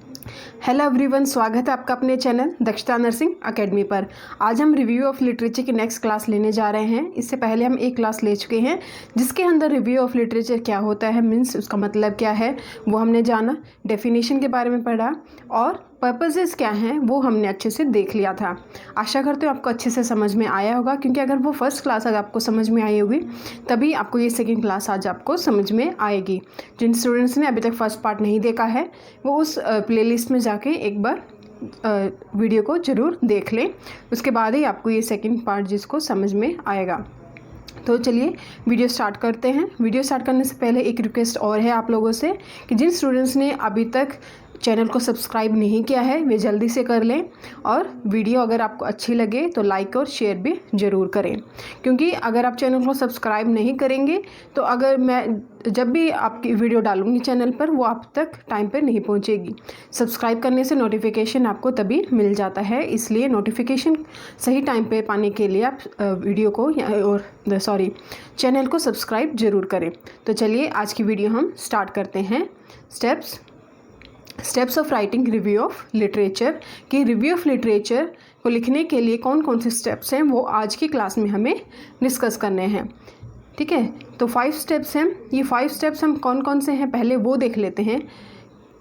Hello everyone, स्वागत है आपका अपने चैनल दक्षता नर्सिंग एकेडमी पर। आज हम रिव्यू ऑफ लिटरेचर की नेक्स्ट क्लास लेने जा रहे हैं। इससे पहले हम एक क्लास ले चुके हैं जिसके अंदर रिव्यू ऑफ लिटरेचर क्या होता है, मीन्स उसका मतलब क्या है वो हमने जाना, डेफिनेशन के बारे में पढ़ा और पर्पसेस क्या हैं वो हमने अच्छे से देख लिया था। आशा करते हो आपको अच्छे से समझ में आया होगा, क्योंकि अगर वो फर्स्ट क्लास आज आपको समझ में आई होगी तभी आपको ये सेकंड क्लास आज आपको समझ में आएगी। जिन स्टूडेंट्स ने अभी तक फर्स्ट पार्ट नहीं देखा है वो उस प्लेलिस्ट में जाके एक बार वीडियो को ज़रूर देख लें, उसके बाद ही आपको ये सेकंड पार्ट जिसको समझ में आएगा। तो चलिए वीडियो स्टार्ट करते हैं। वीडियो स्टार्ट करने से पहले एक रिक्वेस्ट और है आप लोगों से कि जिन स्टूडेंट्स ने अभी तक चैनल को सब्सक्राइब नहीं किया है वे जल्दी से कर लें, और वीडियो अगर आपको अच्छी लगे तो लाइक और शेयर भी ज़रूर करें, क्योंकि अगर आप चैनल को सब्सक्राइब नहीं करेंगे तो अगर मैं जब भी आपकी वीडियो डालूंगी चैनल पर वो आप तक टाइम पर नहीं पहुंचेगी। सब्सक्राइब करने से नोटिफिकेशन आपको तभी मिल जाता है, इसलिए नोटिफिकेशन सही टाइम पे पाने के लिए आप वीडियो को चैनल को सब्सक्राइब ज़रूर करें। तो चलिए आज की वीडियो हम स्टार्ट करते हैं। Steps of writing review of literature कि रिव्यू ऑफ लिटरेचर को लिखने के लिए कौन कौन से स्टेप्स हैं वो आज की क्लास में हमें डिस्कस करने हैं। ठीक है, तो 5 स्टेप्स हैं। ये 5 स्टेप्स हम कौन कौन से हैं पहले वो देख लेते हैं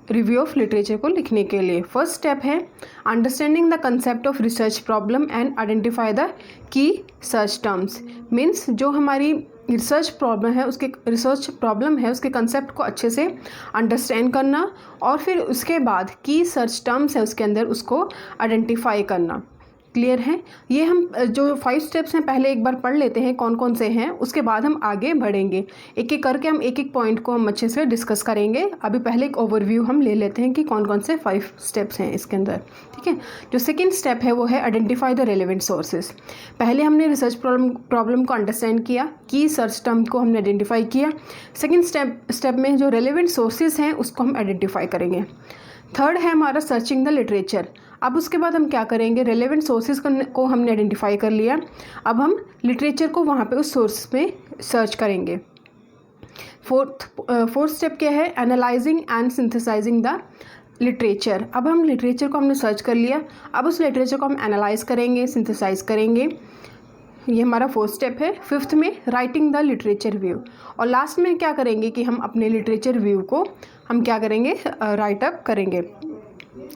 रिव्यू ऑफ लिटरेचर को लिखने के लिए। फर्स्ट स्टेप है understanding the concept of research problem and identify the key search terms. Means जो हमारी रिसर्च प्रॉब्लम है उसके कंसेप्ट को अच्छे से अंडरस्टैंड करना और फिर उसके बाद की सर्च टर्म्स है उसके अंदर उसको आइडेंटिफाई करना। क्लियर है? ये हम जो 5 स्टेप्स हैं पहले एक बार पढ़ लेते हैं कौन कौन से हैं, उसके बाद हम आगे बढ़ेंगे। एक एक करके हम एक एक पॉइंट को हम अच्छे से डिस्कस करेंगे। अभी पहले एक ओवरव्यू हम ले लेते हैं कि कौन कौन से 5 स्टेप्स हैं इसके अंदर। ठीक है, जो सेकंड स्टेप है वो है आइडेंटिफाई द रेलेवेंट सोर्सेज। पहले हमने रिसर्च प्रॉब्लम को अंडरस्टैंड किया, की सर्च टर्म को हमने आइडेंटिफाई किया। सेकेंड स्टेप में जो रेलेवेंट सोर्सेज हैं उसको हम आइडेंटिफाई करेंगे। थर्ड है हमारा सर्चिंग द लिटरेचर। अब उसके बाद हम क्या करेंगे, रेलेवेंट सोर्सेज को हमने आइडेंटिफाई कर लिया, अब हम लिटरेचर को वहाँ पे उस सोर्स में सर्च करेंगे। फोर्थ स्टेप क्या है, analysing and synthesising the literature. अब हम लिटरेचर को हमने सर्च कर लिया, अब उस लिटरेचर को हम एनालाइज करेंगे, सिंथेसाइज करेंगे। ये हमारा 4th स्टेप है। 5th में राइटिंग द लिटरेचर व्यू, और लास्ट में क्या करेंगे कि हम अपने लिटरेचर व्यू को हम क्या करेंगे, राइट अप करेंगे।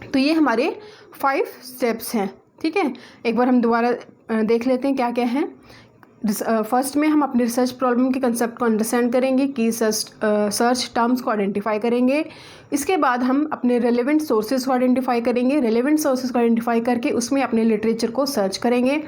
तो ये हमारे 5 स्टेप्स हैं। ठीक है, एक बार हम दोबारा देख लेते हैं क्या क्या है। फर्स्ट में हम अपने रिसर्च प्रॉब्लम के कंसेप्ट को अंडरस्टैंड करेंगे, की सर्च टर्म्स को आइडेंटिफाई करेंगे। इसके बाद हम अपने रेलेवेंट सोर्सेज को आइडेंटिफाई करेंगे। रेलेवेंट सोर्सेज को आइडेंटिफाई करके उसमें अपने लिटरेचर को सर्च करेंगे।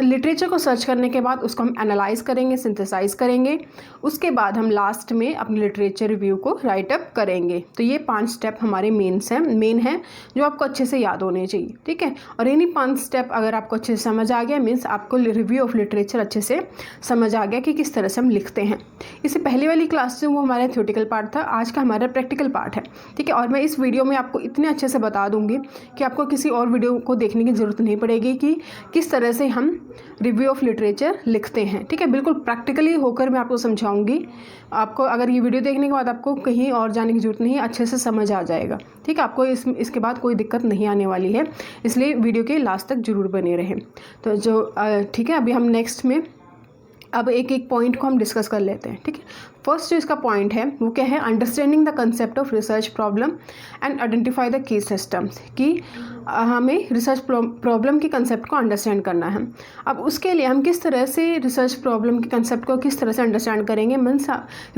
लिटरेचर को सर्च करने के बाद उसको हम एनालाइज करेंगे, सिंथेसाइज करेंगे। उसके बाद हम लास्ट में अपने लिटरेचर रिव्यू को राइट अप करेंगे। तो ये 5 स्टेप हमारे मेन हैं जो आपको अच्छे से याद होने चाहिए। ठीक है, और इन्हीं 5 स्टेप अगर आपको अच्छे से समझ आ गया मीन्स आपको रिव्यू ऑफ लिटरेचर अच्छे से समझ आ गया कि किस तरह से हम लिखते हैं। इससे पहले वाली क्लास जो वो हमारा थ्योरेटिकल पार्ट था, आज का हमारा प्रैक्टिकल पार्ट है। ठीक है, और मैं इस वीडियो में आपको इतने अच्छे से बता दूंगी कि आपको किसी और वीडियो को देखने की ज़रूरत नहीं पड़ेगी कि किस तरह से हम रिव्यू ऑफ लिटरेचर लिखते हैं। ठीक है, बिल्कुल प्रैक्टिकली होकर मैं आपको समझाऊंगी। आपको अगर ये वीडियो देखने के बाद आपको कहीं और जाने की ज़रूरत नहीं है, अच्छे से समझ आ जाएगा। ठीक है, आपको इसके बाद कोई दिक्कत नहीं आने वाली है, इसलिए वीडियो के लास्ट तक ज़रूर बने रहें। तो ठीक है, अभी हम नेक्स्ट में अब एक एक पॉइंट को हम डिस्कस कर लेते हैं। ठीक है, फर्स्ट जो इसका पॉइंट है वो क्या है, understanding the concept of research problem and identify the key systems. कि हमें रिसर्च प्रॉब्लम के कंसेप्ट को अंडरस्टैंड करना है। अब उसके लिए हम किस तरह से रिसर्च प्रॉब्लम के कंसेप्ट को किस तरह से अंडरस्टैंड करेंगे, मीन्स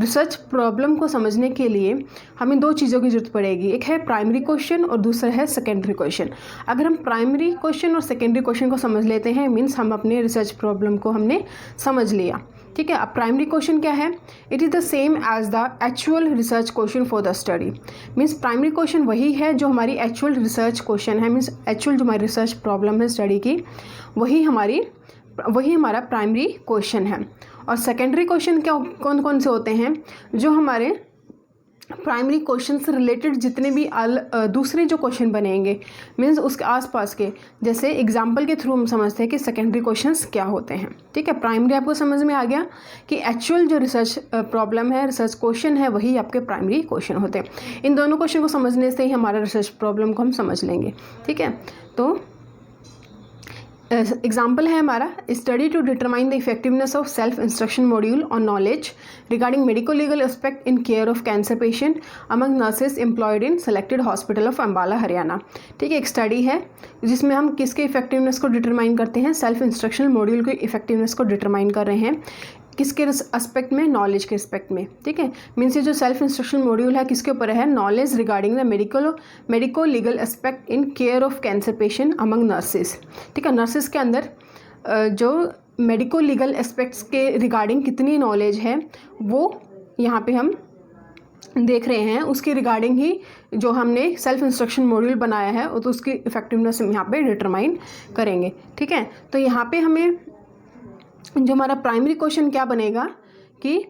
रिसर्च प्रॉब्लम को समझने के लिए हमें 2 चीज़ों की जरूरत पड़ेगी। एक है प्राइमरी क्वेश्चन और दूसरा है सेकेंडरी क्वेश्चन। अगर हम प्राइमरी क्वेश्चन और सेकेंडरी क्वेश्चन को समझ लेते हैं मीन्स हम अपने रिसर्च प्रॉब्लम को हमने समझ लिया। ठीक है, अब प्राइमरी क्वेश्चन क्या है, it is the same as the actual research question for the study. Means primary question वही है जो हमारी एक्चुअल रिसर्च क्वेश्चन है, मीन्स एक्चुअल जो हमारी रिसर्च प्रॉब्लम है स्टडी की वही हमारा प्राइमरी क्वेश्चन है। और सेकेंडरी क्वेश्चन क्या कौन कौन से होते हैं, जो हमारे प्राइमरी क्वेश्चन से रिलेटेड जितने भी दूसरे जो क्वेश्चन बनेंगे मीन्स उसके आसपास के, जैसे एग्जाम्पल के थ्रू हम समझते हैं कि सेकेंडरी क्वेश्चंस क्या होते हैं। ठीक है, प्राइमरी आपको समझ में आ गया कि एक्चुअल जो रिसर्च प्रॉब्लम है, रिसर्च क्वेश्चन है, वही आपके प्राइमरी क्वेश्चन होते हैं। इन दोनों क्वेश्चन को समझने से ही हमारा रिसर्च प्रॉब्लम को हम समझ लेंगे। ठीक है, तो एग्जाम्पल है हमारा, study to determine the effectiveness of self instruction module on knowledge regarding medico legal aspect in care of cancer patient among nurses employed in selected hospital of Ambala Haryana. ठीक है, एक स्टडी है जिसमें हम किसके इफेक्टिवनेस को डिटरमाइन करते हैं, सेल्फ इंस्ट्रक्शन मॉड्यूल के इफेक्टिवनेस को डिटरमाइन कर रहे हैं। किसके एस्पेक्ट में, नॉलेज के एस्पेक्ट में। ठीक है, मीन्स ये जो सेल्फ इंस्ट्रक्शन मॉड्यूल है किसके ऊपर है, knowledge regarding the medico legal aspect in care of cancer patient among nurses. ठीक है, नर्सेज के अंदर जो मेडिको लीगल एस्पेक्ट्स के रिगार्डिंग कितनी नॉलेज है वो यहाँ पे हम देख रहे हैं। उसके रिगार्डिंग ही जो हमने सेल्फ इंस्ट्रक्शन मॉड्यूल बनाया है तो उसकी इफेक्टिवनेस हम यहाँ पे डिटरमाइन करेंगे। ठीक है, तो यहाँ पे हमें जो हमारा प्राइमरी क्वेश्चन क्या बनेगा कि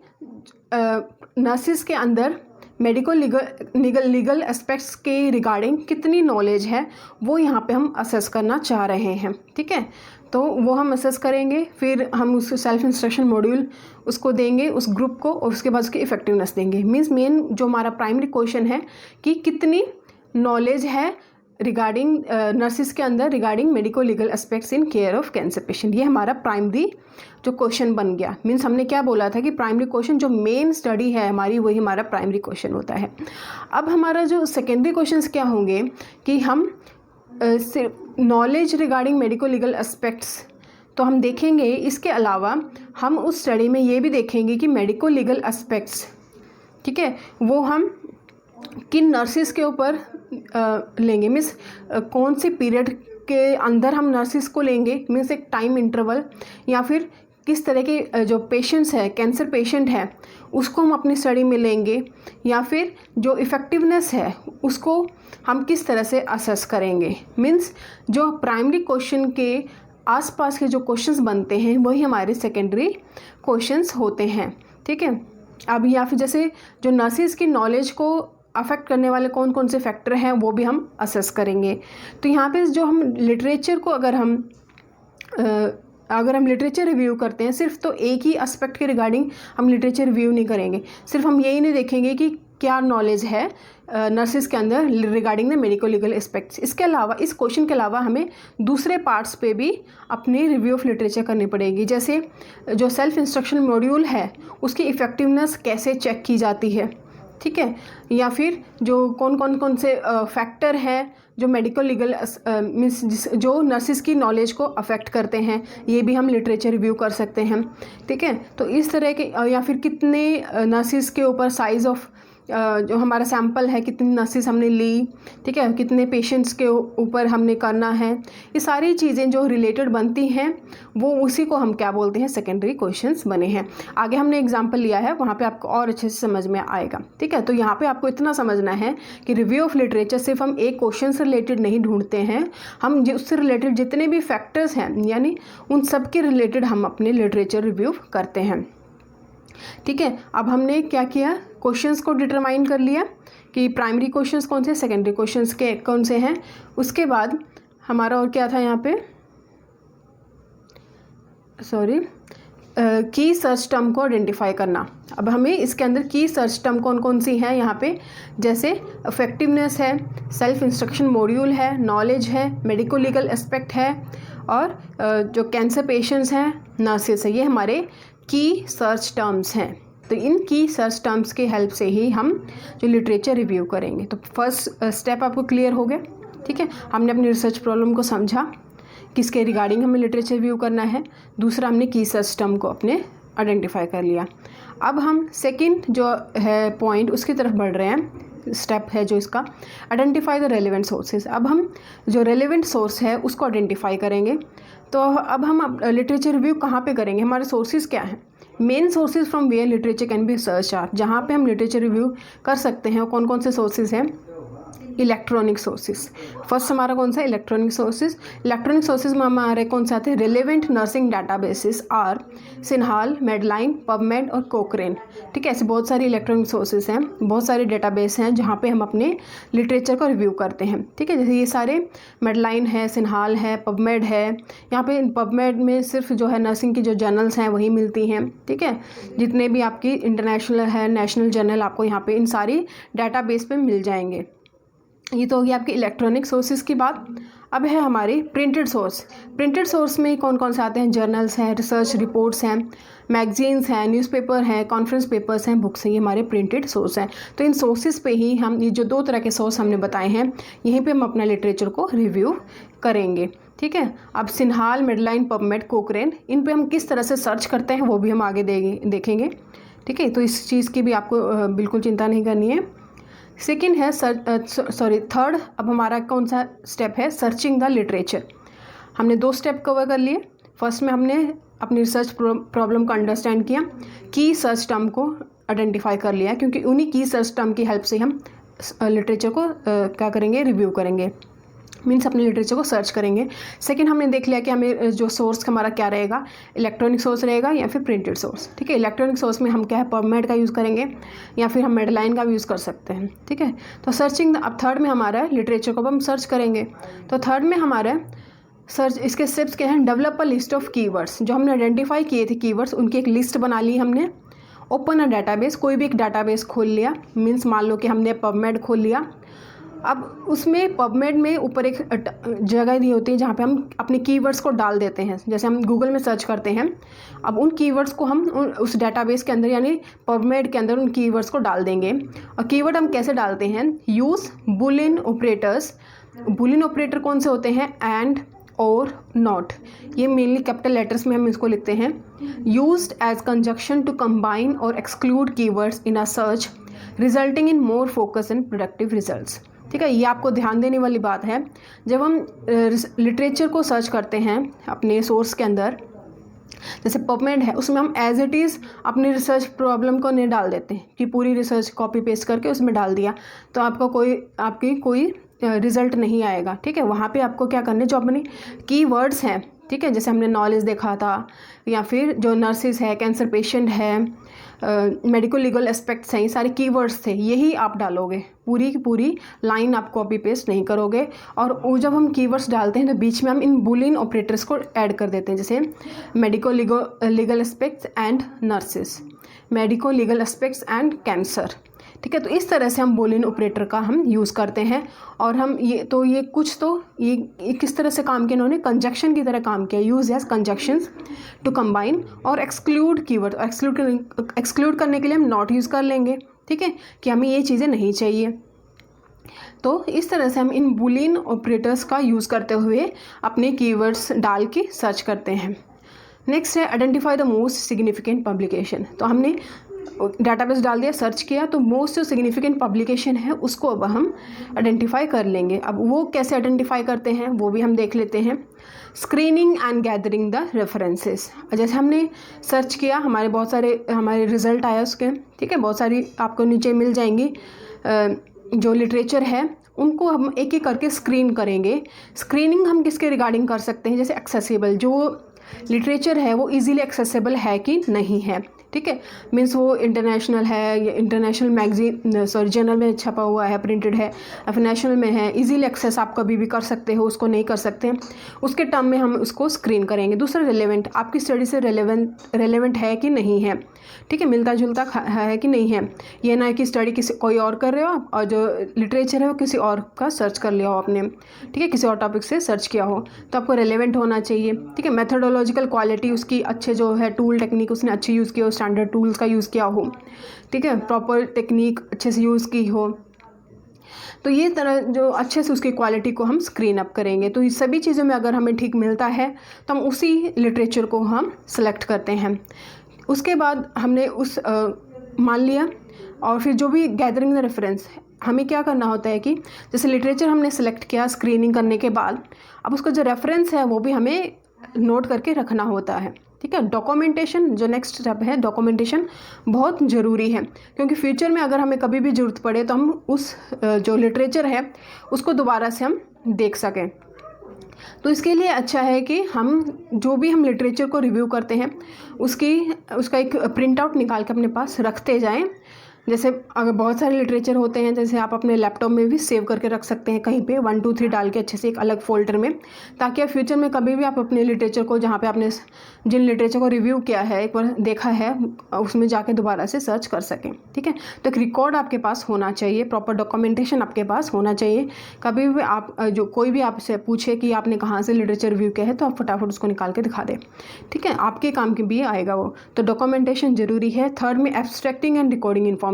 नर्सिस के अंदर मेडिको लीगल एस्पेक्ट्स के रिगार्डिंग कितनी नॉलेज है वो यहाँ पे हम असेस करना चाह रहे हैं। ठीक है, तो वो हम असेस करेंगे, फिर हम उस सेल्फ इंस्ट्रक्शन मॉड्यूल उसको देंगे उस ग्रुप को, और उसके बाद उसकी इफेक्टिवनेस देंगे। मीन्स मेन जो हमारा प्राइमरी क्वेश्चन है कि कितनी नॉलेज है रिगार्डिंग नर्सिस के अंदर regarding medico legal aspects in care of cancer patient. ये हमारा प्राइमरी जो क्वेश्चन बन गया। मीन्स हमने क्या बोला था कि प्राइमरी क्वेश्चन जो मेन स्टडी है हमारी वही हमारा प्राइमरी क्वेश्चन होता है। अब हमारा जो सेकेंडरी क्वेश्चंस क्या होंगे कि हम सिर्फ knowledge regarding medico legal aspects तो हम देखेंगे, इसके अलावा हम उस स्टडी में ये भी देखेंगे कि मेडिको लीगल एस्पेक्ट्स, ठीक है, वो हम किन नर्सिस के ऊपर लेंगे। मीन्स कौन सी पीरियड के अंदर हम नर्सिस को लेंगे, मीन्स एक टाइम इंटरवल, या फिर किस तरह के जो पेशेंट्स है, कैंसर पेशेंट है, उसको हम अपनी स्टडी में लेंगे, या फिर जो इफ़ेक्टिवनेस है उसको हम किस तरह से असेस करेंगे। मीन्स जो प्राइमरी क्वेश्चन के आसपास के जो क्वेश्चंस बनते हैं वही हमारे सेकेंडरी क्वेश्चंस होते हैं। ठीक है, अब या फिर जैसे जो नर्सिस की नॉलेज को अफेक्ट करने वाले कौन कौन से फैक्टर हैं वो भी हम असेस करेंगे। तो यहाँ पे जो हम लिटरेचर को अगर हम लिटरेचर रिव्यू करते हैं सिर्फ, तो एक ही एस्पेक्ट के रिगार्डिंग हम लिटरेचर रिव्यू नहीं करेंगे। सिर्फ हम यही नहीं देखेंगे कि क्या नॉलेज है नर्सिस के अंदर regarding the medico legal aspects. इसके अलावा, इस क्वेश्चन के अलावा हमें दूसरे पार्ट्स पे भी अपनी रिव्यू ऑफ लिटरेचर करनी पड़ेगी। जैसे जो सेल्फ इंस्ट्रक्शन मॉड्यूल है उसकी इफ़ेक्टिवनेस कैसे चेक की जाती है। ठीक है, या फिर जो कौन से फैक्टर हैं जो मेडिको लीगल मीन्स जो नर्सिस की नॉलेज को अफेक्ट करते हैं, ये भी हम लिटरेचर रिव्यू कर सकते हैं। ठीक है, तो इस तरह के, या फिर कितने नर्सिस के ऊपर साइज़ ऑफ जो हमारा सैंपल है, कितनी नर्सिस हमने ली, ठीक है, कितने पेशेंट्स के ऊपर हमने करना है, ये सारी चीज़ें जो रिलेटेड बनती हैं वो उसी को हम क्या बोलते हैं, सेकेंडरी क्वेश्चंस बने हैं। आगे हमने एग्जांपल लिया है, वहाँ पे आपको और अच्छे से समझ में आएगा। ठीक है, तो यहाँ पे आपको इतना समझना है कि रिव्यू ऑफ लिटरेचर सिर्फ हम एक क्वेश्चन से रिलेटेड नहीं ढूंढते हैं, हम उससे रिलेटेड जितने भी फैक्टर्स हैं यानी उन सब के रिलेटेड हम अपने लिटरेचर रिव्यू करते हैं। ठीक है, अब हमने क्या किया, क्वेश्चंस को डिटरमाइन कर लिया कि प्राइमरी क्वेश्चंस कौन से, सेकेंडरी क्वेश्चंस के कौन से हैं। उसके बाद हमारा और क्या था यहाँ पे, की सर्च टर्म को आइडेंटिफाई करना। अब हमें इसके अंदर की सर्च टर्म कौन कौन सी हैं यहाँ पे, जैसे इफेक्टिवनेस है, सेल्फ इंस्ट्रक्शन मॉड्यूल है, नॉलेज है, मेडिको लीगल एस्पेक्ट है, और जो कैंसर पेशेंट्स हैं, नर्सेस है, ये हमारे की सर्च टर्म्स हैं। तो इन की सर्च टर्म्स के हेल्प से ही हम जो लिटरेचर रिव्यू करेंगे। तो फर्स्ट स्टेप आपको क्लियर हो गया। ठीक है, हमने अपनी रिसर्च प्रॉब्लम को समझा, किसके रिगार्डिंग हमें लिटरेचर रिव्यू करना है। दूसरा, हमने की सर्च टर्म को अपने आइडेंटिफाई कर लिया। अब हम सेकंड जो है पॉइंट उसकी तरफ बढ़ रहे हैं, स्टेप है जो इसका, आइडेंटिफाई द रेलेवेंट सोर्सेज। अब हम जो रेलेवेंट सोर्स है उसको आइडेंटिफाई करेंगे। तो अब हम लिटरेचर रिव्यू कहाँ पे करेंगे, हमारे सोर्सेज क्या हैं, main sources from where literature can be search are, जहाँ पे हम लिटरेचर रिव्यू कर सकते हैं। कौन कौन से सोर्सेज हैं, इलेक्ट्रॉनिक सोर्सेज। फर्स्ट हमारा कौन सा इलेक्ट्रॉनिक सोर्सेज। इलेक्ट्रॉनिक सोर्सेज में हमारे कौन से आते हैं, relevant nursing databases are CINAHL, Medline, PubMed और कोक्रेन। ठीक है, ऐसे बहुत सारी इलेक्ट्रॉनिक सोर्सेज हैं, बहुत सारे डेटाबेस हैं जहाँ पे हम अपने लिटरेचर को रिव्यू करते हैं। ठीक है, जैसे ये सारे मेडलाइन है, सिन्हाल है, पबमेड है। यहाँ पे पबमेड में सिर्फ जो है नर्सिंग की जो जर्नल्स हैं वही मिलती हैं। ठीक है, जितने भी आपकी इंटरनेशनल है, नेशनल जर्नल आपको यहाँ पे इन सारी डाटाबेस पे मिल जाएंगे। ये तो होगी आपकी इलेक्ट्रॉनिक सोर्सेज की बात। अब है हमारी प्रिंटेड सोर्स। प्रिंटेड सोर्स में कौन कौन से आते हैं, जर्नल्स हैं, रिसर्च रिपोर्ट्स हैं, मैगजीन्स हैं, न्यूज़पेपर हैं, कॉन्फ्रेंस पेपर्स हैं, बुक्स हैं, ये हमारे प्रिंटेड सोर्स हैं। तो इन सोर्सेज पे ही हम ये जो 2 तरह के सोर्स हमने बताए हैं, यहीं पे हम अपना लिटरेचर को रिव्यू करेंगे। ठीक है, अब सिन्हाल, मेडलाइन, पबमेड, कोक्रेन, इन पे हम किस तरह से सर्च करते हैं वो भी हम आगे देखेंगे। ठीक है, तो इस चीज़ की भी आपको बिल्कुल चिंता नहीं करनी है। सेकेंड है थर्ड, अब हमारा कौन सा स्टेप है, सर्चिंग द लिटरेचर। हमने 2 स्टेप कवर कर लिए। फर्स्ट में हमने अपनी रिसर्च प्रॉब्लम को अंडरस्टैंड किया, की सर्च टर्म को आइडेंटिफाई कर लिया, क्योंकि उन्हीं की सर्च टर्म की हेल्प से हम लिटरेचर को क्या करेंगे, रिव्यू करेंगे, मीन्स अपने लिटरेचर को सर्च करेंगे। सेकंड, हमने देख लिया कि हमें जो सोर्स हमारा क्या रहेगा, इलेक्ट्रॉनिक सोर्स रहेगा या फिर प्रिंटेड सोर्स। ठीक है, इलेक्ट्रॉनिक सोर्स में हम क्या है, पबमेड का यूज़ करेंगे या फिर हम मेडलाइन का भी यूज़ कर सकते हैं। ठीक है, तो सर्चिंग, अब थर्ड में हमारा लिटरेचर को हम सर्च करेंगे। तो थर्ड में हमारा सर्च, इसके स्टेप्स क्या हैं, develop a list of keywords. जो हमने आइडेंटिफाई किए थे कीवर्ड्स, उनकी एक लिस्ट बना ली हमने। ओपन अ डाटाबेस, कोई भी एक डाटाबेस खोल लिया, मीन्स मान लो कि हमने पबमेड खोल लिया। अब उसमें पबमेड में ऊपर एक जगह दी होती है जहाँ पे हम अपने कीवर्ड्स को डाल देते हैं। जैसे हम गूगल में सर्च करते हैं, अब उन कीवर्ड्स को हम उस डाटाबेस के अंदर यानी पबमेड के अंदर उन कीवर्ड्स को डाल देंगे। और कीवर्ड हम कैसे डालते हैं, use Boolean operators. Boolean operator कौन से होते हैं, एंड, और, नॉट। ये मेनली कैपिटल लेटर्स में हम इसको लिखते हैं। Used as conjunction to combine और exclude keywords in a search resulting in more focus and productive results. ठीक है, ये आपको ध्यान देने वाली बात है। जब हम लिटरेचर को सर्च करते हैं अपने सोर्स के अंदर, जैसे पबमेड है, उसमें हम एज इट इज़ अपनी रिसर्च प्रॉब्लम को नहीं डाल देते कि पूरी रिसर्च कॉपी पेस्ट करके उसमें डाल दिया, तो आपकी कोई रिजल्ट नहीं आएगा। ठीक है, वहाँ पे आपको क्या करना है, जो अपने कीवर्ड्स हैं, ठीक है, जैसे हमने नॉलेज देखा था, या फिर जो नर्सिस है, कैंसर पेशेंट है, मेडिकल लीगल एस्पेक्ट्स हैं, ये सारे कीवर्ड्स थे, यही आप डालोगे। पूरी की पूरी लाइन आप कॉपी पेस्ट नहीं करोगे। और वो जब हम कीवर्ड्स डालते हैं तो बीच में हम इन बुलियन ऑपरेटर्स को ऐड कर देते हैं, जैसे medical legal aspects and nurses, medical legal aspects and cancer. ठीक है, तो इस तरह से हम बुलियन ऑपरेटर का हम यूज़ करते हैं। और हम ये किस तरह से काम किया, इन्होंने कंजक्शन की तरह काम किया, use as conjunctions to combine और एक्सक्लूड कीवर्ड। एक्सक्लूड करने के लिए हम नॉट यूज़ कर लेंगे। ठीक है, कि हमें ये चीज़ें नहीं चाहिए। तो इस तरह से हम इन बुलियन ऑपरेटर्स का यूज़ करते हुए अपने कीवर्ड्स डाल के सर्च करते हैं। नेक्स्ट है identify the most significant publication. तो हमने डाटाबेस डाल दिया, सर्च किया, तो मोस्ट जो सिग्निफिकेंट पब्लिकेशन है उसको अब हम आइडेंटिफाई कर लेंगे। अब वो कैसे आइडेंटिफाई करते हैं वो भी हम देख लेते हैं। Screening and gathering the references. जैसे हमने सर्च किया, हमारे रिजल्ट आया उसके, ठीक है, बहुत सारी आपको नीचे मिल जाएंगी जो लिटरेचर है, उनको हम एक एक करके स्क्रीन करेंगे। स्क्रीनिंग हम किसके रिगार्डिंग कर सकते हैं, जैसे एक्सेसिबल, जो लिटरेचर है वो इजीली एक्सेसिबल है कि नहीं है। ठीक है, मीन्स वो इंटरनेशनल है या इंटरनेशनल मैगजीन जर्नल में छपा हुआ है, प्रिंटेड है, या फिर नेशनल में है, इजीली एक्सेस आप कभी भी कर सकते हो, उसको नहीं कर सकते, उसके टर्म में हम उसको स्क्रीन करेंगे। दूसरा रिलेवेंट, आपकी स्टडी से रेलेवेंट है कि नहीं है। ठीक है, मिलता जुलता है कि नहीं है। ये ना है कि स्टडी कोई और कर रहे हो और जो लिटरेचर है वो किसी और का सर्च कर लिया हो आपने, ठीक है, किसी और टॉपिक से सर्च किया हो, तो आपको रेलेवेंट होना चाहिए। ठीक है, मेथडोलॉजिकल क्वालिटी उसकी अच्छे जो है, टूल टेक्निक उसने अच्छे यूज़ किया हो, स्टैंडर्ड टूल्स का यूज़ किया हो, ठीक है, प्रॉपर टेक्निक अच्छे से यूज़ की हो, तो ये तरह जो अच्छे से उसकी क्वालिटी को हम स्क्रीन अप करेंगे। तो ये सभी चीज़ों में अगर हमें ठीक मिलता है तो हम उसी लिटरेचर को हम सेलेक्ट करते हैं। उसके बाद हमने मान लिया, और फिर जो भी गैदरिंग द रेफरेंस, हमें क्या करना होता है कि जैसे लिटरेचर हमने सेलेक्ट किया स्क्रीनिंग करने के बाद, अब उसका जो रेफरेंस है वो भी हमें नोट करके रखना होता है। ठीक है। डॉक्यूमेंटेशन जो नेक्स्ट स्टेप है, डॉक्यूमेंटेशन बहुत ज़रूरी है, क्योंकि फ्यूचर में अगर हमें कभी भी ज़रूरत पड़े तो हम उस जो लिटरेचर है उसको दोबारा से हम देख सकें। तो इसके लिए अच्छा है कि हम जो भी हम लिटरेचर को रिव्यू करते हैं उसका एक प्रिंट आउट निकाल के अपने पास रखते जाएं। जैसे अगर बहुत सारे लिटरेचर होते हैं, जैसे आप अपने लैपटॉप में भी सेव करके रख सकते हैं कहीं पे 1 2 3 डाल के अच्छे से एक अलग फोल्डर में, ताकि आप फ्यूचर में कभी भी आप अपने लिटरेचर को, जहाँ पे आपने जिन लिटरेचर को रिव्यू किया है, एक बार देखा है, उसमें जाके दोबारा से सर्च कर सकें। ठीक है, तो एक रिकॉर्ड आपके पास होना चाहिए, प्रॉपर डॉक्यूमेंटेशन आपके पास होना चाहिए। कभी भी आप जो कोई भी आपसे पूछे कि आपने कहाँ से लिटरेचर रिव्यू किया है, तो आप फटाफट उसको निकाल के दिखा दें। ठीक है, आपके काम के भी आएगा वो। तो डॉक्यूमेंटेशन ज़रूरी है। थर्ड में एब्स्ट्रैक्टिंग एंड रिकॉर्डिंग इन्फॉर्मेशन।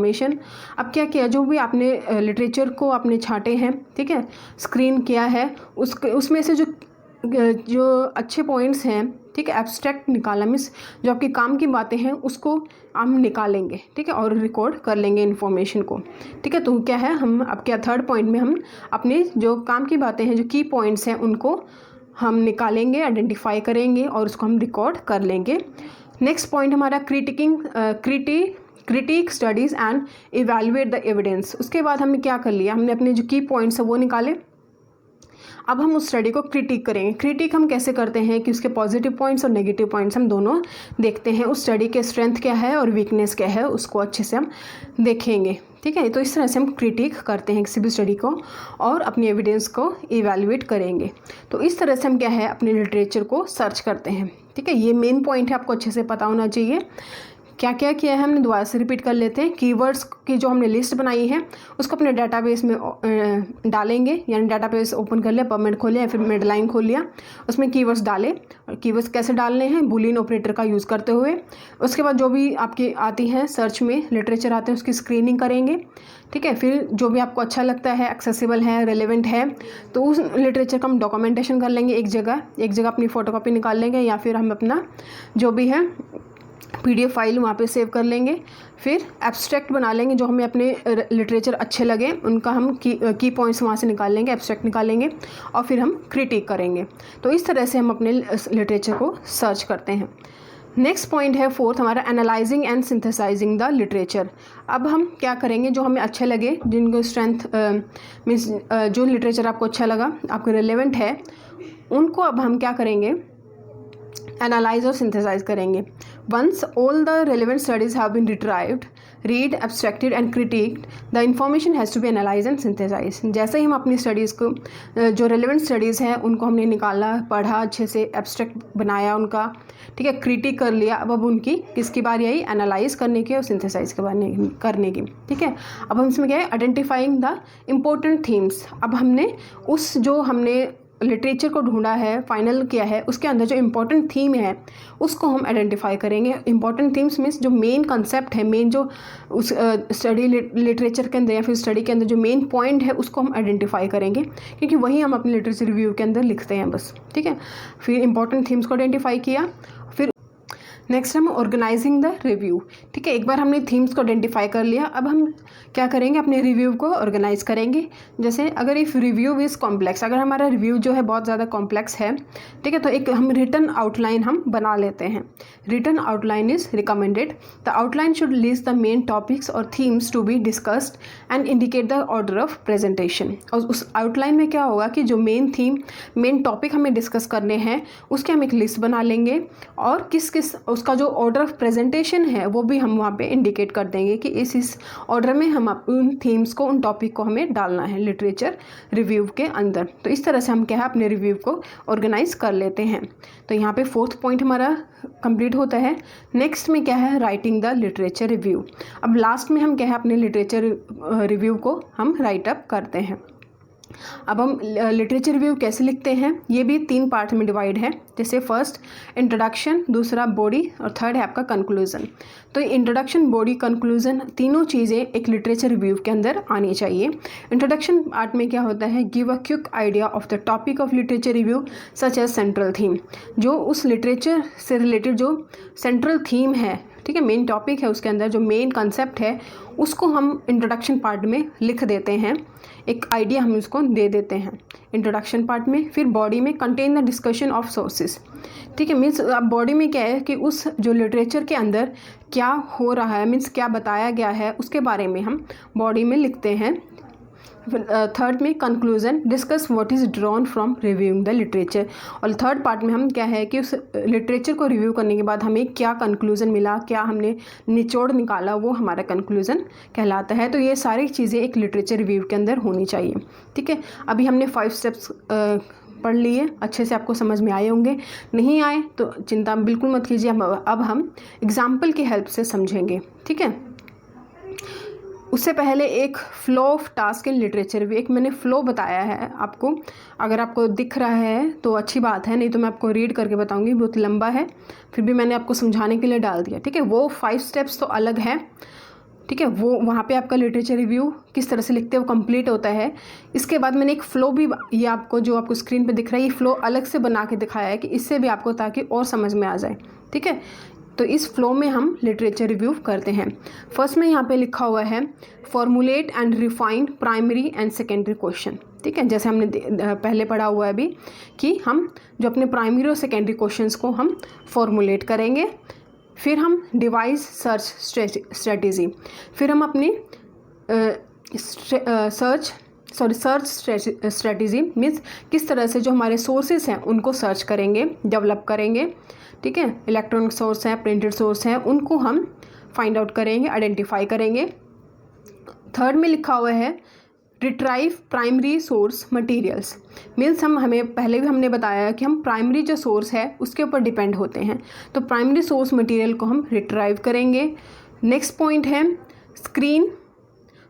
अब क्या किया, जो भी आपने लिटरेचर को आपने छांटे हैं, ठीक है, स्क्रीन किया है, उसमें से जो अच्छे पॉइंट्स हैं, ठीक है, एब्स्ट्रैक्ट निकाला, मीन्स जो आपके काम की बातें हैं उसको हम निकालेंगे, ठीक है, और रिकॉर्ड कर लेंगे इन्फॉर्मेशन को। ठीक है, तो क्या है, हम अब क्या थर्ड पॉइंट में हम अपने जो काम की बातें हैं, जो की पॉइंट्स हैं, उनको हम निकालेंगे, आइडेंटिफाई करेंगे और उसको हम रिकॉर्ड कर लेंगे। नेक्स्ट पॉइंट हमारा critic studies and evaluate the evidence. उसके बाद हमने क्या कर लिया, हमने अपने जो की पॉइंट्स हैं वो निकाले। अब हम उस स्टडी को क्रिटिक करेंगे। क्रिटिक हम कैसे करते हैं कि उसके पॉजिटिव पॉइंट्स और नेगेटिव पॉइंट्स हम दोनों देखते हैं, उस स्टडी के स्ट्रेंथ क्या है और वीकनेस क्या है, उसको अच्छे से हम देखेंगे। ठीक है, तो इस तरह से हम क्रिटिक करते हैं किसी भी स्टडी को और अपनी एविडेंस को इवैल्यूएट करेंगे। तो इस तरह से हम क्या है, अपने लिटरेचर को सर्च करते हैं। ठीक है, ये मेन पॉइंट है, आपको अच्छे से पता होना चाहिए। क्या क्या किया है हमने, दोबारा से रिपीट कर लेते हैं। कीवर्ड्स की जो हमने लिस्ट बनाई है उसको अपने डाटाबेस में डालेंगे, यानी डाटाबेस ओपन कर लिया, पबमेड खोल लिया या फिर मेडलाइन खोल लिया, उसमें कीवर्ड्स डाले। और कीवर्ड्स कैसे डालने हैं, बूलियन ऑपरेटर का यूज़ करते हुए। उसके बाद जो भी आपकी आती है सर्च में लिटरेचर आते हैं उसकी स्क्रीनिंग करेंगे। ठीक है, फिर जो भी आपको अच्छा लगता है, एक्सेसिबल है, रेलेवेंट है, तो उस लिटरेचर का हम डॉक्यूमेंटेशन कर लेंगे। एक जगह अपनी फ़ोटोकॉपी निकाल लेंगे या फिर हम अपना जो भी है PDF फाइल वहाँ पे सेव कर लेंगे। फिर एब्स्ट्रैक्ट बना लेंगे, जो हमें अपने लिटरेचर अच्छे लगे उनका हम की पॉइंट्स वहाँ से निकाल लेंगे, एब्स्ट्रैक्ट निकालेंगे और फिर हम क्रिटिक करेंगे। तो इस तरह से हम अपने लिटरेचर को सर्च करते हैं। नेक्स्ट पॉइंट है फोर्थ हमारा, analysing and synthesising the literature. अब हम क्या करेंगे, जो हमें अच्छे लगे, जिनको स्ट्रेंथ मीन्स जो लिटरेचर आपको अच्छा लगा, आपको रिलेवेंट है, उनको अब हम क्या करेंगे, एनालाइज और सिंथेसाइज करेंगे। Once all the relevant studies have been retrieved, read, abstracted and critiqued, the information has to be analyzed and synthesized। जैसे ही हम अपनी स्टडीज़ को, जो रेलेवेंट स्टडीज़ हैं उनको हमने निकाला, पढ़ा, अच्छे से एब्स्ट्रैक्ट बनाया उनका, ठीक है, क्रिटिक कर लिया। अब उनकी किसकी बारी आई, एनालाइज करने की और सिंथेसाइज करने की। ठीक है, अब हम इसमें क्या है, आइडेंटिफाइंग द इम्पोर्टेंट थीम्स। अब हमने उस जो हमने लिटरेचर को ढूंढा है, फाइनल किया है, उसके अंदर जो इम्पोर्टेंट थीम है उसको हम आइडेंटिफाई करेंगे। इम्पोर्टेंट थीम्स मीन्स जो मेन कंसेप्ट है, मेन जो उस स्टडी लिटरेचर के अंदर या फिर स्टडी के अंदर जो मेन पॉइंट है उसको हम आइडेंटिफाई करेंगे, क्योंकि वही हम अपने लिटरेचर रिव्यू के अंदर लिखते हैं बस। ठीक है, फिर इम्पोर्टेंट थीम्स को आइडेंटिफाई किया। फिर नेक्स्ट हम ऑर्गेनाइजिंग द रिव्यू। ठीक है, एक बार हमने थीम्स को आइडेंटिफाई कर लिया, अब हम क्या करेंगे, अपने रिव्यू को ऑर्गेनाइज करेंगे। जैसे अगर इफ़ रिव्यू इज़ कॉम्प्लेक्स, अगर हमारा रिव्यू जो है बहुत ज़्यादा कॉम्प्लेक्स है, ठीक है, तो एक हम रिटन आउटलाइन हम बना लेते हैं। Written outline is recommended. The outline should list the main topics और themes to be discussed and indicate the order of presentation. और उस आउटलाइन में क्या होगा कि जो मेन थीम, मेन टॉपिक हमें डिस्कस करने हैं उसके हम एक लिस्ट बना लेंगे और किस उसका जो ऑर्डर ऑफ प्रेजेंटेशन है वो भी हम वहाँ पे इंडिकेट कर देंगे कि इस ऑर्डर में हम उन थीम्स को, उन टॉपिक को हमें डालना है लिटरेचर रिव्यू के अंदर। तो इस तरह से हम क्या है, अपने रिव्यू को ऑर्गेनाइज कर लेते हैं। तो यहाँ पे फोर्थ पॉइंट हमारा कंप्लीट होता है। नेक्स्ट में क्या है, राइटिंग द लिटरेचर रिव्यू। अब लास्ट में हम क्या है, अपने लिटरेचर रिव्यू को हम राइट अप करते हैं। अब हम लिटरेचर रिव्यू कैसे लिखते हैं, ये भी 3 पार्ट में डिवाइड है। जैसे फर्स्ट इंट्रोडक्शन, दूसरा बॉडी और थर्ड है आपका कंक्लूजन। तो इंट्रोडक्शन, बॉडी, कंक्लूजन तीनों चीज़ें एक लिटरेचर रिव्यू के अंदर आनी चाहिए। इंट्रोडक्शन पार्ट में क्या होता है, give a quick idea of the topic of literature review such as central theme. जो उस लिटरेचर से रिलेटेड जो सेंट्रल थीम है ठीक है, मेन टॉपिक है, उसके अंदर जो मेन कंसेप्ट है उसको हम इंट्रोडक्शन पार्ट में लिख देते हैं, एक आइडिया हम उसको दे देते हैं इंट्रोडक्शन पार्ट में। फिर बॉडी में contain the discussion of sources, ठीक है, मीन्स अब बॉडी में क्या है कि उस जो लिटरेचर के अंदर क्या हो रहा है, मीन्स क्या बताया गया है, उसके बारे में हम बॉडी में लिखते हैं। थर्ड में conclusion, discuss what is drawn from reviewing the literature. और थर्ड पार्ट में हम क्या है कि उस लिटरेचर को रिव्यू करने के बाद हमें क्या कंक्लूजन मिला, क्या हमने निचोड़ निकाला, वो हमारा कंक्लूजन कहलाता है। तो ये सारी चीज़ें एक लिटरेचर रिव्यू के अंदर होनी चाहिए, ठीक है। अभी हमने 5 स्टेप्स पढ़ लिए, अच्छे से आपको समझ में आए होंगे। नहीं आए तो चिंता बिल्कुल मत कीजिए, अब हम एग्जाम्पल की हेल्प से समझेंगे, ठीक है। उससे पहले एक flow of task in literature भी, एक मैंने फ्लो बताया है आपको, अगर आपको दिख रहा है तो अच्छी बात है, नहीं तो मैं आपको रीड करके बताऊंगी, बहुत लंबा है, फिर भी मैंने आपको समझाने के लिए डाल दिया, ठीक है। वो 5 स्टेप्स तो अलग है, ठीक है, वो वहाँ पे आपका लिटरेचर रिव्यू किस तरह से लिखते हैं वो कंप्लीट होता है। इसके बाद मैंने एक फ़्लो भी, ये आपको जो आपको स्क्रीन पे दिख रहा है, ये फ़्लो अलग से बना के दिखाया है कि इससे भी आपको ताकि और समझ में आ जाए, ठीक है। तो इस फ्लो में हम लिटरेचर रिव्यू करते हैं। फर्स्ट में यहाँ पे लिखा हुआ है formulate and refine primary and secondary question, ठीक है, जैसे हमने पहले पढ़ा हुआ है अभी कि हम जो अपने प्राइमरी और सेकेंडरी क्वेश्चंस को हम फॉर्मुलेट करेंगे। फिर हम डिवाइस सर्च स्ट्रेटजी, फिर हम अपनी सर्च स्ट्रेटजी मीन्स किस तरह से जो हमारे सोर्सेज हैं उनको सर्च करेंगे, डेवलप करेंगे, ठीक है। इलेक्ट्रॉनिक सोर्स हैं, प्रिंटेड सोर्स हैं, उनको हम फाइंड आउट करेंगे, आइडेंटिफाई करेंगे। थर्ड में लिखा हुआ है retrieve primary source materials, means हमें पहले भी हमने बताया कि हम प्राइमरी जो सोर्स है उसके ऊपर डिपेंड होते हैं, तो प्राइमरी सोर्स मटेरियल को हम रिट्राइव करेंगे। नेक्स्ट पॉइंट है screen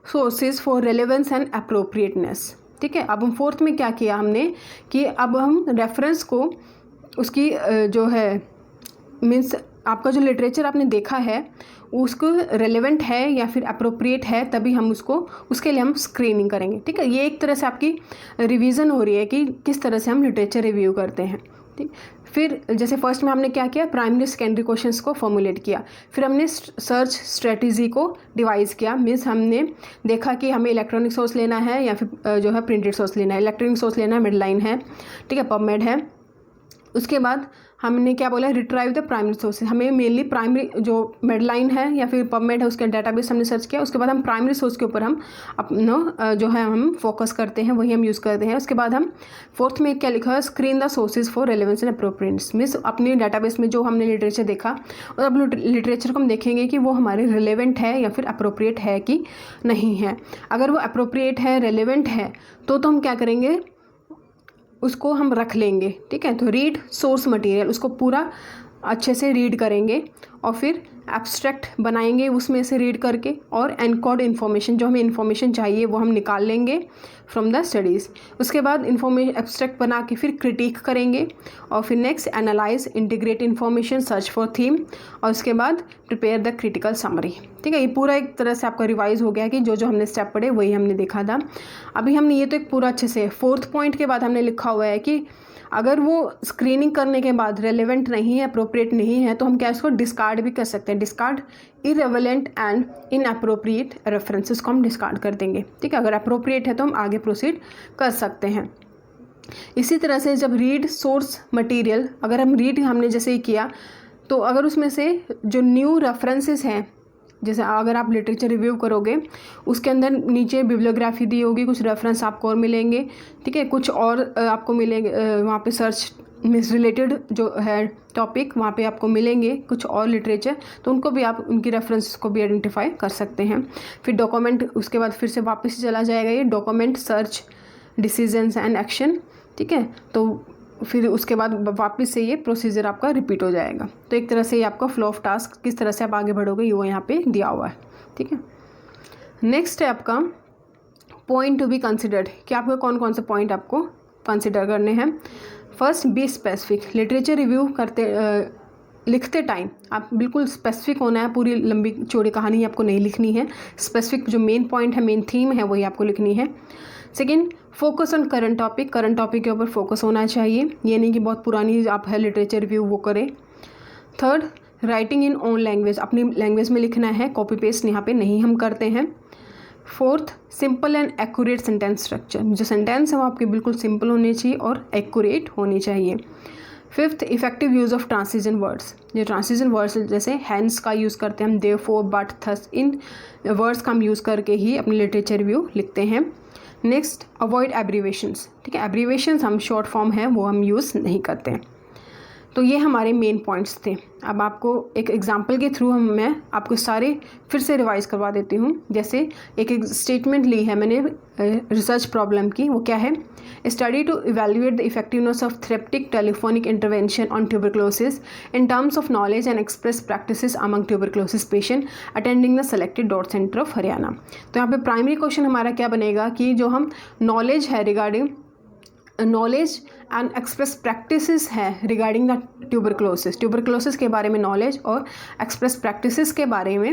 sources for relevance and appropriateness, ठीक है। अब हम फोर्थ में क्या किया हमने कि अब हम रेफरेंस को उसकी जो है मीन्स आपका जो लिटरेचर आपने देखा है उसको रेलेवेंट है या फिर अप्रोप्रिएट है, तभी हम उसके लिए हम स्क्रीनिंग करेंगे, ठीक है। ये एक तरह से आपकी रिवीजन हो रही है कि किस तरह से हम लिटरेचर रिव्यू करते हैं, ठीक। फिर जैसे फर्स्ट में हमने क्या किया, प्राइमरी सेकेंडरी क्वेश्चंस को फॉर्मुलेट किया, फिर हमने सर्च स्ट्रेटजी को डिवाइस किया, मीन्स हमने देखा कि हमें इलेक्ट्रॉनिक सोर्स लेना है या फिर जो है प्रिंटेड सोर्स लेना है। इलेक्ट्रॉनिक सोर्स लेना है, मिडलाइन है, ठीक है, पबमेड है। उसके बाद हमने क्या बोला, रिट्राइव द प्राइमरी सोर्सेज, हमें मेनली प्राइमरी जो मेडलाइन है या फिर पबमेड है उसके डाटाबेस हमने सर्च किया। उसके बाद हम प्राइमरी सोर्स के ऊपर हम अपना जो है हम फोकस करते हैं, वही हम यूज़ करते हैं। उसके बाद हम फोर्थ में क्या लिखा है, screen the sources for relevance and appropriateness, means अपने डाटाबेस में जो हमने लिटरेचर देखा और अब लिटरेचर को हम देखेंगे कि वो हमारे रिलेवेंट है या फिर अप्रोप्रिएट है कि नहीं है। अगर वो अप्रोप्रिएट है, रेलेवेंट है तो हम क्या करेंगे, उसको हम रख लेंगे, ठीक है। तो रीड सोर्स मटेरियल, उसको पूरा अच्छे से रीड करेंगे और फिर एब्स्ट्रैक्ट बनाएंगे उसमें से रीड करके, और एनकोड इन्फॉर्मेशन, जो हमें इन्फॉर्मेशन चाहिए वो हम निकाल लेंगे फ्रॉम द स्टडीज़। उसके बाद इन्फॉर्मेशन एब्स्ट्रैक्ट बना के फिर क्रिटिक करेंगे, और फिर next analyse, integrate information, search for theme, और उसके बाद प्रिपेयर द क्रिटिकल समरी, ठीक है। ये पूरा एक तरह से आपका रिवाइज हो गया कि जो हमने स्टेप पढ़े वही हमने देखा था। अभी हमने ये तो एक पूरा अच्छे से, फोर्थ पॉइंट के बाद हमने लिखा हुआ है कि अगर वो स्क्रीनिंग करने के बाद रेलेवेंट नहीं है, अप्रोप्रिएट नहीं है, तो हम क्या इसको डिस्कार्ड भी कर सकते हैं। Discard irrelevant and inappropriate references को हम डिस्कार्ड कर देंगे, ठीक है। अगर अप्रोप्रिएट है तो हम आगे प्रोसीड कर सकते हैं। इसी तरह से जब रीड सोर्स मटेरियल, अगर हम रीड हमने जैसे ही किया, तो अगर उसमें से जो न्यू रेफरेंसेस हैं, जैसे अगर आप लिटरेचर रिव्यू करोगे उसके अंदर नीचे बिब्लियोग्राफी दी होगी, कुछ रेफरेंस आपको और मिलेंगे, ठीक है, कुछ और आपको मिलेंगे वहाँ पे सर्च मिस रिलेटेड जो है टॉपिक वहाँ पे आपको मिलेंगे कुछ और लिटरेचर, तो उनको भी आप उनकी रेफरेंस को भी आइडेंटिफाई कर सकते हैं। फिर डॉक्यूमेंट, उसके बाद फिर से वापस चला जाएगा ये document, search, decisions and action, ठीक है। तो फिर उसके बाद वापस से ये प्रोसीजर आपका रिपीट हो जाएगा। तो एक तरह से ये आपका फ्लो ऑफ टास्क, किस तरह से आप आगे बढ़ोगे, ये वो यहाँ पे दिया हुआ है, ठीक है। नेक्स्ट है आपका पॉइंट टू बी कंसिडर्ड, कि आपको कौन कौन से पॉइंट आपको कंसिडर करने हैं। First, be specific, literature review लिखते टाइम आप बिल्कुल स्पेसिफिक होना है, पूरी लंबी चौड़ी कहानी आपको नहीं लिखनी है, स्पेसिफिक जो मेन पॉइंट है, मेन थीम है, वही आपको लिखनी है। Second, focus on current topic, current topic के ऊपर फोकस होना चाहिए, ये नहीं कि बहुत पुरानी आप है लिटरेचर रिव्यू वो करें। Third, writing in own language, अपनी लैंग्वेज में लिखना है, कॉपी पेस्ट यहाँ पे नहीं हम करते हैं। Fourth, simple and accurate sentence structure, जो सेंटेंस है वो आपके बिल्कुल सिंपल होने चाहिए और एक्यूरेट होनी चाहिए। Fifth, effective use of transition words, जो ट्रांसिजन वर्ड्स जैसे हैंस का यूज़ करते हैं हम, देयरफॉर, बट, थस, इन वर्ड्स का हम यूज़ करके ही अपनी लिटरेचर रिव्यू लिखते हैं। नेक्स्ट, अवॉइड एब्रीवेशंस, ठीक है, एब्रीवेशंस हम शॉर्ट फॉर्म है वो हम यूज़ नहीं करते हैं। तो ये हमारे मेन पॉइंट्स थे। अब आपको एक एग्जांपल के थ्रू मैं आपको सारे फिर से रिवाइज करवा देती हूँ। जैसे एक स्टेटमेंट ली है मैंने रिसर्च प्रॉब्लम की, वो क्या है, study to evaluate the effectiveness of therapeutic telephonic intervention on tuberculosis in terms of knowledge and express practices among tuberculosis patient attending the selected DOT centre of Haryana. तो यहाँ पे प्राइमरी क्वेश्चन हमारा क्या बनेगा कि जो हम नॉलेज है regarding knowledge and express practices है रिगार्डिंग द ट्यूबरक्लोसिस के बारे में नॉलेज और एक्सप्रेस प्रैक्टिसेस के बारे में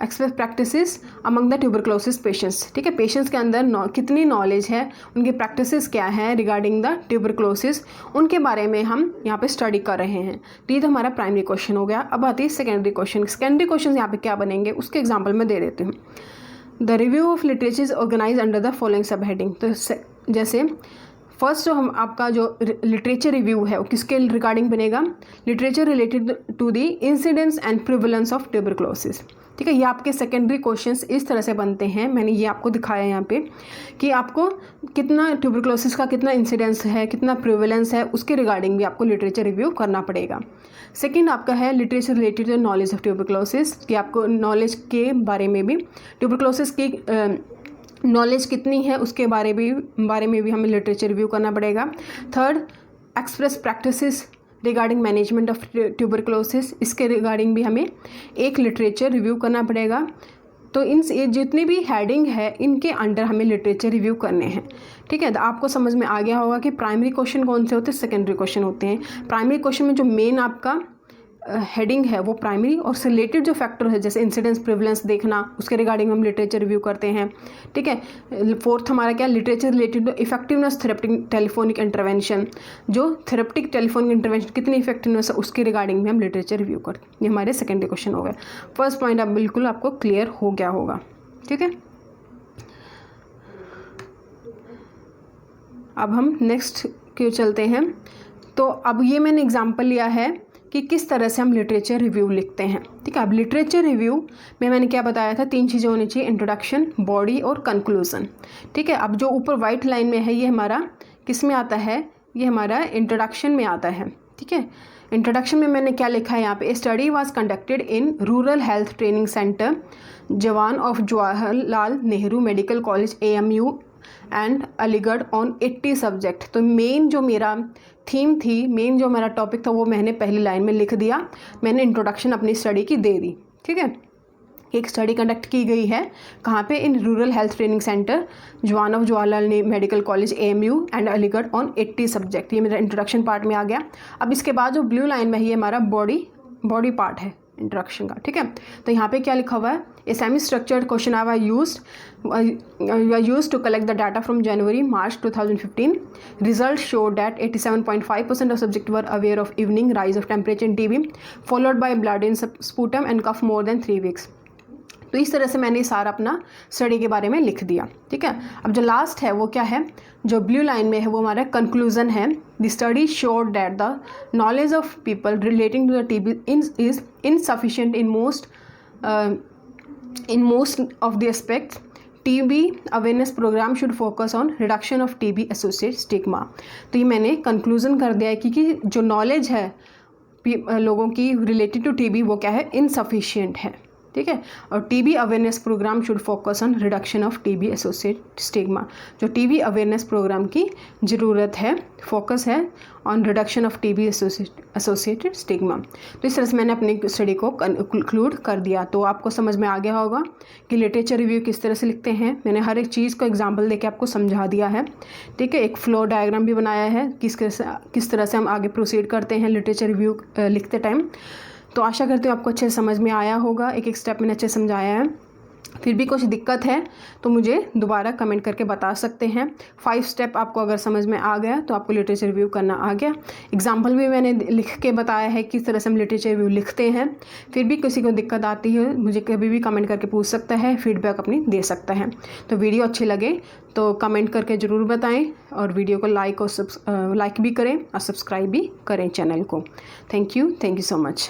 express practices among the tuberculosis patients, ठीक है, पेशेंट्स के अंदर कितनी नॉलेज है, उनकी प्रैक्टिसेस क्या है रिगार्डिंग द ट्यूबरक्लोसिस, उनके बारे में हम यहाँ पे स्टडी कर रहे हैं। तो ये तो हमारा प्राइमरी क्वेश्चन हो गया। अब आती है सेकेंडरी क्वेश्चन। सेकेंडरी क्वेश्चन यहाँ पे क्या बनेंगे उसके एग्जाम्पल मैं दे देती हूँ। The review of literature is organise under the following sub heading. तो जैसे फर्स्ट जो हम आपका जो लिटरेचर रिव्यू है वो किसके रिगार्डिंग बनेगा, literature related to the incidence and prevalence of tuberculosis, ठीक है। ये आपके सेकेंडरी क्वेश्चंस इस तरह से बनते हैं, मैंने ये आपको दिखाया यहाँ पे कि आपको कितना ट्यूबरक्लोसिस का कितना इंसिडेंस है, कितना प्रिवलेंस है, उसके रिगार्डिंग भी आपको लिटरेचर रिव्यू करना पड़ेगा। सेकंड आपका है literature related to knowledge of tuberculosis, कि आपको नॉलेज के बारे में भी ट्यूबरक्लोसिस की नॉलेज कितनी है उसके बारे में भी हमें लिटरेचर रिव्यू करना पड़ेगा। Third, express practices regarding management of tuberculosis, इसके रिगार्डिंग भी हमें एक लिटरेचर रिव्यू करना पड़ेगा। तो इन जितनी भी हेडिंग है इनके अंडर हमें लिटरेचर रिव्यू करने हैं, ठीक है। तो आपको समझ में आ गया होगा कि प्राइमरी क्वेश्चन कौन से होते हैं, सेकेंडरी क्वेश्चन होते हैं। प्राइमरी क्वेश्चन में जो मेन आपका हेडिंग है वो प्राइमरी, और से रिलेटेड जो फैक्टर है जैसे इंसिडेंस प्रिवलेंस देखना, उसके रिगार्डिंग हम लिटरेचर रिव्यू करते हैं, ठीक है। फोर्थ हमारा क्या, literature related to effectiveness therapeutic telephonic intervention, जो थेरेप्टिक टेलीफोनिक इंटरवेंशन कितनी इफेक्टिवनेस है उसके रिगार्डिंग में हम लिटरेचर रिव्यू करते हैं। ये हमारे सेकेंडरी क्वेश्चन हो गए। फर्स्ट पॉइंट अब बिल्कुल आपको क्लियर हो गया होगा, ठीक है। अब हम नेक्स्ट क्यों चलते हैं। तो अब ये मैंने एग्जाम्पल लिया है कि किस तरह से हम लिटरेचर रिव्यू लिखते हैं, ठीक है। अब लिटरेचर रिव्यू में मैंने क्या बताया था, 3 चीज़ें होनी चाहिए, इंट्रोडक्शन, बॉडी और कंक्लूजन, ठीक है। अब जो ऊपर वाइट लाइन में है ये हमारा किस में आता है, ये हमारा इंट्रोडक्शन में आता है, ठीक है। इंट्रोडक्शन में मैंने क्या लिखा है यहाँ पे, study was conducted in rural health training centre जवान of Jawaharlal Nehru medical college AMU and Aligarh on 80 subject. तो मेन जो मेरा थीम थी, मेन जो मेरा टॉपिक था वो मैंने पहली लाइन में लिख दिया, मैंने इंट्रोडक्शन अपनी स्टडी की दे दी, ठीक है। एक स्टडी कंडक्ट की गई है कहाँ पे, in rural health training centre जवान of Jawaharlal medical college AMU and Aligarh on 80 subject. ये मेरा इंट्रोडक्शन पार्ट में आ गया। अब इसके बाद जो ब्लू लाइन में है ये हमारा बॉडी पार्ट है इंट्रोडक्शन का, ठीक है। तो यहाँ पे क्या लिखा हुआ है, a semi structured questionnaire used to collect the data from January March 2015. Results showed that 87.5% of subjects were aware of evening rise of temperature in TB, followed by blood in sputum and cough more than 3 weeks. तो इस तरह से मैंने सारा अपना study के बारे में लिख दिया, ठीक है। अब जो लास्ट है वो क्या है, जो ब्लू लाइन में है वो हमारा कंक्लूजन है। The study showed that the knowledge of people relating to the TB is insufficient in most of the aspects. TB awareness program should focus on reduction of TB associated stigma. तो ये मैंने conclusion कर दिया है कि जो knowledge है लोगों की रिलेटेड टू TB वो क्या है, इनसफिशिएंट है, ठीक है। और TB awareness programme should focus on reduction of TB associated stigma. जो TB अवेयरनेस प्रोग्राम की ज़रूरत है, फोकस है on reduction of TB associated stigma. तो इस तरह से मैंने अपनी स्टडी को कंक्लूड कर दिया। तो आपको समझ में आ गया होगा कि लिटरेचर रिव्यू किस तरह से लिखते हैं। मैंने हर एक चीज़ को एग्जाम्पल देके आपको समझा दिया है, ठीक है। एक फ्लो डायग्राम भी बनाया है किस तरह से हम आगे प्रोसीड करते हैं लिटरेचर रिव्यू लिखते टाइम। तो आशा करती हूँ आपको अच्छे से समझ में आया होगा, एक एक स्टेप मैंने अच्छे से समझाया है। फिर भी कुछ दिक्कत है तो मुझे दोबारा कमेंट करके बता सकते हैं। 5 स्टेप आपको अगर समझ में आ गया तो आपको लिटरेचर रिव्यू करना आ गया। एग्जाम्पल भी मैंने लिख के बताया है किस तरह से हम लिटरेचर रिव्यू लिखते हैं। फिर भी किसी को दिक्कत आती है मुझे कभी भी कमेंट करके पूछ सकता है, फीडबैक अपनी दे सकता है। तो वीडियो अच्छी लगे तो कमेंट करके ज़रूर बताएं और वीडियो को लाइक भी करें और सब्सक्राइब भी करें चैनल को। Thank you so much.